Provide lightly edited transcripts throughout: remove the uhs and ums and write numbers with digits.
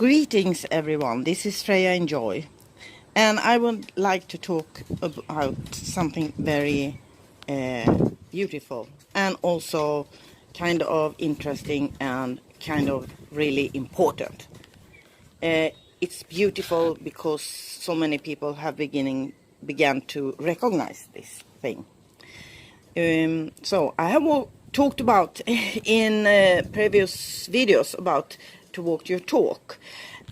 Greetings everyone, this is Freya Enjoy, and I would like to talk about something very beautiful and also kind of interesting and kind of really important. It's beautiful because so many people have began to recognize this thing. So I have talked about in previous videos about to walk your talk,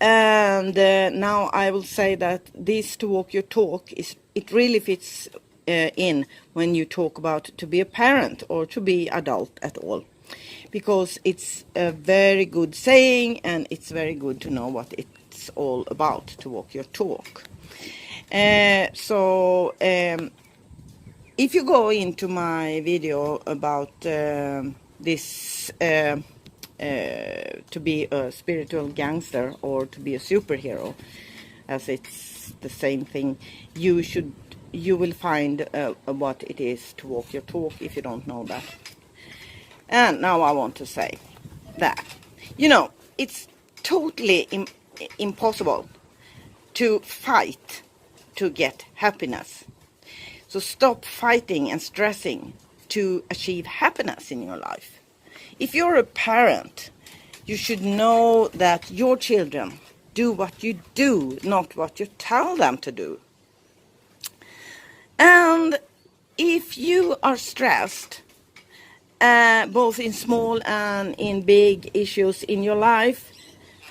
and now I will say that this to walk your talk it really fits in when you talk about to be a parent or to be adult at all, because it's a very good saying and it's very good to know what it's all about to walk your talk. If you go into my video about this to be a spiritual gangster or to be a superhero, as it's the same thing, you will find what it is to walk your talk if you don't know that. And now I want to say that, it's totally impossible to fight to get happiness. So stop fighting and stressing to achieve happiness in your life. If you're a parent, you should know that your children do what you do, not what you tell them to do. And if you are stressed, both in small and in big issues in your life,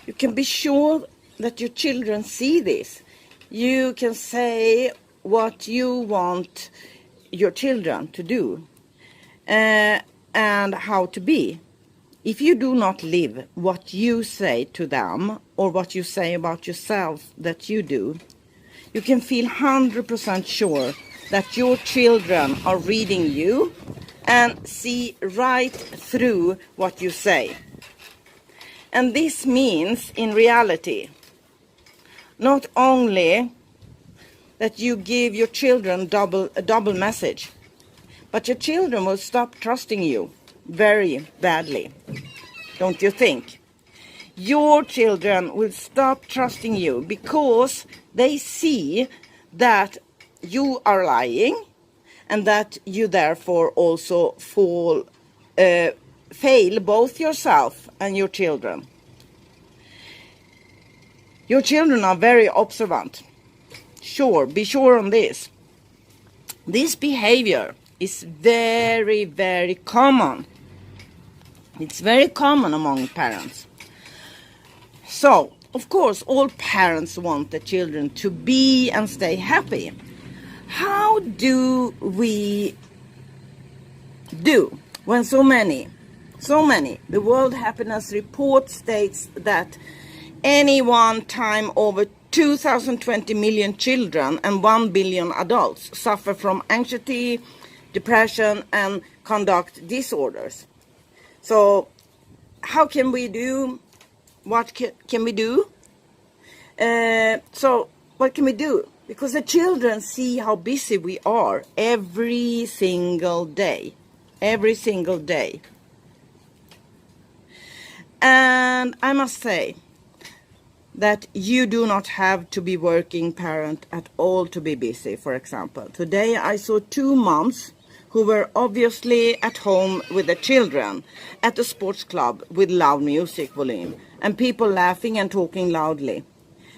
you can be sure that your children see this. You can say what you want your children to do and how to be. If you do not live what you say to them or what you say about yourself that you do, you can feel 100% sure that your children are reading you and see right through what you say. And this means, in reality, not only that you give your children a double message, but your children will stop trusting you very badly. Don't you think? Your children will stop trusting you because they see that you are lying and that you therefore also fail both yourself and your children. Your children are very observant. Be sure on this. This behavior is very, very common. It's very common among parents. So, of course, all parents want the children to be and stay happy. How do we do when so many, the World Happiness Report states that any one time over 2,020 million children and 1 billion adults suffer from anxiety, depression and conduct disorders. So how can we do? What can we do? So what can we do? Because the children see how busy we are every single day. And I must say that you do not have to be working parent at all to be busy. For example, today I saw 2 moms who were obviously at home with their children at the sports club with loud music volume and people laughing and talking loudly.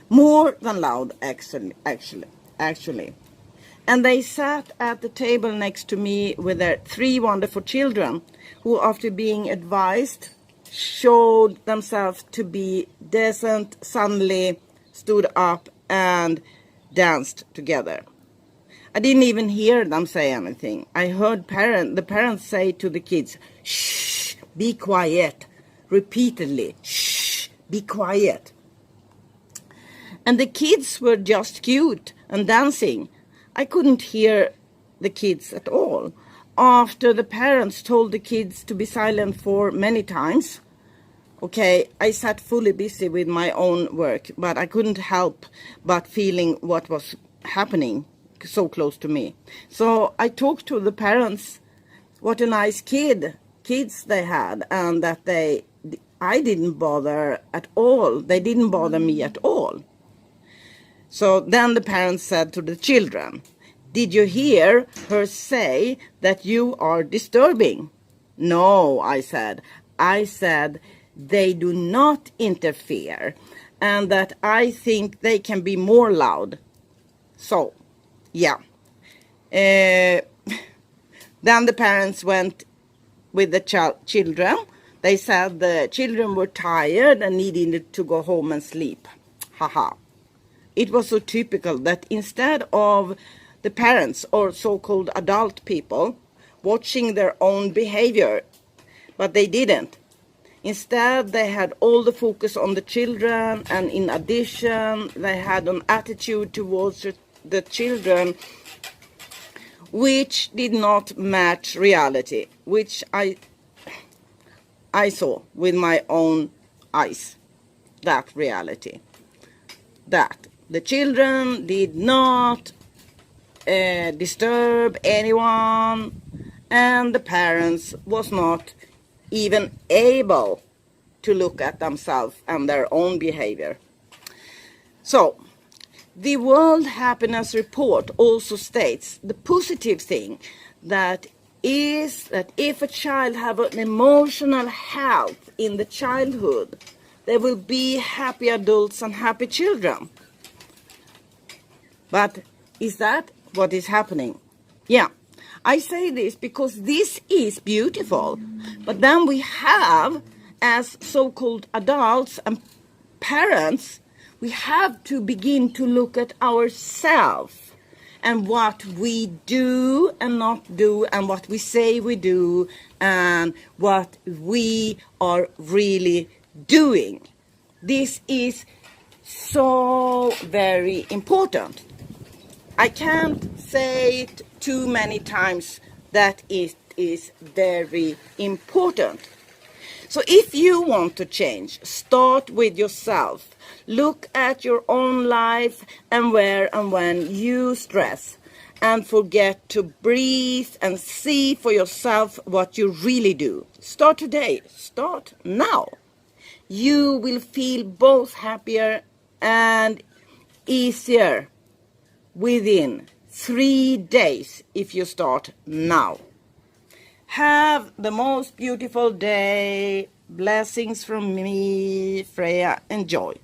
More than loud, actually. And they sat at the table next to me with their 3 wonderful children who, after being advised, showed themselves to be decent, suddenly stood up and danced together. I didn't even hear them say anything. I heard the parents say to the kids, "Shh, be quiet," repeatedly. "Shh, be quiet." And the kids were just cute and dancing. I couldn't hear the kids at all. After the parents told the kids to be silent for many times, okay, I sat fully busy with my own work, but I couldn't help but feeling what was happening so close to me. So I talked to the parents what a nice kids they had, and that they I didn't bother at all. They didn't bother me at all. So then the parents said to the children, "Did you hear her say that you are disturbing?" "No," I said. I said they do not interfere and that I think they can be more loud. So, yeah. Then the parents went with the children. They said the children were tired and needed to go home and sleep. Haha. It was so typical that instead of the parents or so-called adult people watching their own behavior, but they didn't. Instead, they had all the focus on the children, and in addition, they had an attitude towards the children which did not match reality, which I saw with my own eyes, that reality. That the children did not disturb anyone, and the parents was not even able to look at themselves and their own behavior. So, the World Happiness Report also states the positive thing that is that if a child have an emotional health in the childhood, there will be happy adults and happy children. But is that what is happening? Yeah. I say this because this is beautiful, but then we have, as so-called adults and parents, we have to begin to look at ourselves and what we do and not do, and what we say we do, and what we are really doing. This is so very important. I can't say it too many times that it is very important. So if you want to change, start with yourself. Look at your own life and where and when you stress. And forget to breathe and see for yourself what you really do. Start today. Start now. You will feel both happier and easier within 3 days if you start now. Have the most beautiful day. Blessings from me, Freya. Enjoy.